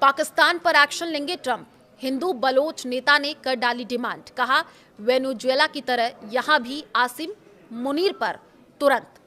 पाकिस्तान पर एक्शन लेंगे Trump. Hindu Bloch नेता ने कर डाली डिमांड, कहा वेनेजुएला की तरह यहां भी आसिम मुनीर पर तुरंत।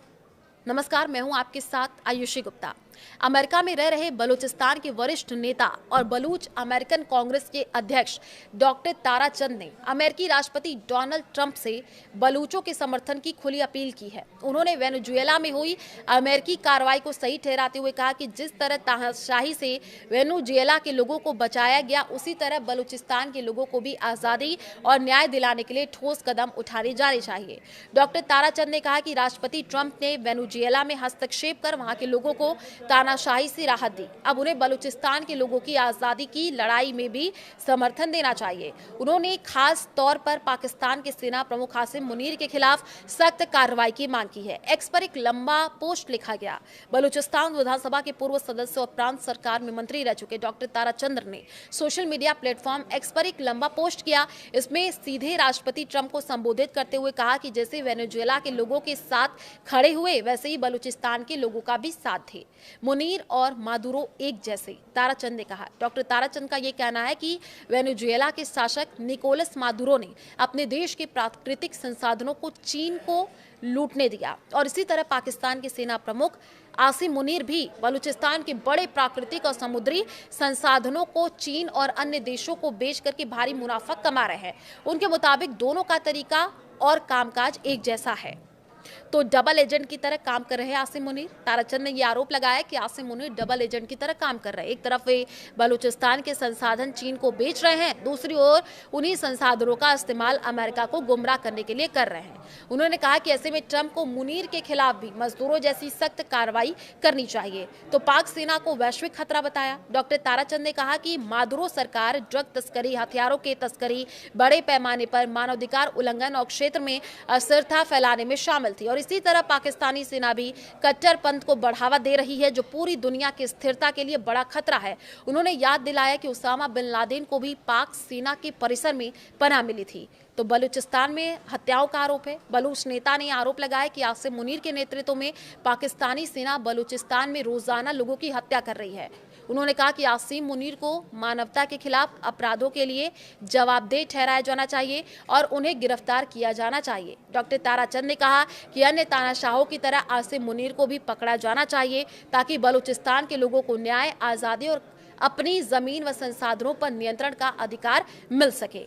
नमस्कार, मैं हूं आपके साथ आयुषी गुप्ता। अमेरिका में रह रहे बलूचिस्तान के वरिष्ठ नेता और बलूच अमेरिकन कांग्रेस के अध्यक्ष डॉक्टर ताराचंद ने अमेरिकी राष्ट्रपति डोनाल्ड ट्रंप से बलूचों के समर्थन की खुली अपील की है। उन्होंने वेनेजुएला में हुई अमेरिकी कार्रवाई को सही ठहराते हुए कहा कि जिस तरह तानाशाही से वेनेजुएला के लोगों को बचाया गया, उसी तरह बलूचिस्तान के लोगों को भी आज़ादी और न्याय दिलाने के लिए ठोस कदम उठाने जाने चाहिए। डॉक्टर ताराचंद ने कहा कि राष्ट्रपति ट्रंप ने वेनेजुएला में हस्तक्षेप कर वहां के लोगों को तानाशाही से राहत दी। अब उन्हें बलूचिस्तान के लोगों की आज़ादी की लड़ाई में भी समर्थन देना चाहिए। उन्होंने खास तौर पर पाकिस्तान के सेना प्रमुख आसिम मुनीर के खिलाफ सख्त कार्रवाई की मांग की है। एक्स पर एक लंबा पोस्ट लिखा गया। बलूचिस्तान विधानसभा के पूर्व सदस्य और प्रांत सरकार में मंत्री रह चुके डॉक्टर ताराचंद ने सोशल मीडिया प्लेटफॉर्म एक्स पर एक लंबा पोस्ट किया। इसमें सीधे राष्ट्रपति ट्रंप को संबोधित करते हुए कहा कि जैसे वेनेजुएला के लोगों के साथ खड़े हुए, वैसे ही बलूचिस्तान के लोगों का भी साथ थे। मुनीर और मादुरो एक जैसे, ताराचंद ने कहा। डॉक्टर ताराचंद का यह कहना है कि वेनेजुएला के शासक निकोलस मादुरो ने अपने देश के प्राकृतिक संसाधनों को चीन को लूटने दिया और इसी तरह पाकिस्तान के सेना प्रमुख आसिम मुनीर भी बलूचिस्तान के बड़े प्राकृतिक और समुद्री संसाधनों को चीन और अन्य देशों को बेच करके भारी मुनाफा कमा रहे हैं। उनके मुताबिक दोनों का तरीका और कामकाज एक जैसा है, तो डबल एजेंट की तरह काम कर रहे हैं आसिम मुनीर। ताराचंद ने यह आरोप लगाया कि आसिम मुनीर डबल एजेंट की तरह काम कर रहे हैं। एक तरफ वे बलूचिस्तान के संसाधन चीन को बेच रहे हैं, दूसरी ओर उन्हीं संसाधनों का इस्तेमाल अमेरिका को गुमराह करने के लिए कर रहे हैं। उन्होंने कहा कि ऐसे में ट्रंप को मुनीर के खिलाफ भी मजदूरों जैसी सख्त कार्रवाई करनी चाहिए, तो पाक सेना को वैश्विक खतरा बताया। डॉक्टर ताराचंद ने कहा कि मादुरो सरकार ड्रग तस्करी, हथियारों की तस्करी, बड़े पैमाने पर मानवाधिकार उल्लंघन और क्षेत्र में अस्थिरता फैलाने में शामिल थी और इसी तरह पाकिस्तानी सेना भी कट्टरपंथ को बढ़ावा दे रही है, जो पूरी दुनिया की स्थिरता के लिए बड़ा खतरा है। उन्होंने याद दिलाया कि उसामा बिन लादेन को भी पाक सेना के परिसर में पनाह मिली थी। तो बलूचिस्तान में हत्याओं का आरोप है। बलूच नेता ने आरोप लगाया कि आसिम मुनीर के नेतृत्व में पाकिस्तानी सेना बलूचिस्तान में रोजाना लोगों की हत्या कर रही है। उन्होंने कहा कि आसिम मुनीर को मानवता के खिलाफ अपराधों के लिए जवाबदेह ठहराया जाना चाहिए और उन्हें गिरफ्तार किया जाना चाहिए। डॉक्टर ताराचंद ने कहा कि अन्य तानाशाहों की तरह आसिम मुनीर को भी पकड़ा जाना चाहिए, ताकि बलूचिस्तान के लोगों को न्याय, आज़ादी और अपनी जमीन व संसाधनों पर नियंत्रण का अधिकार मिल सके।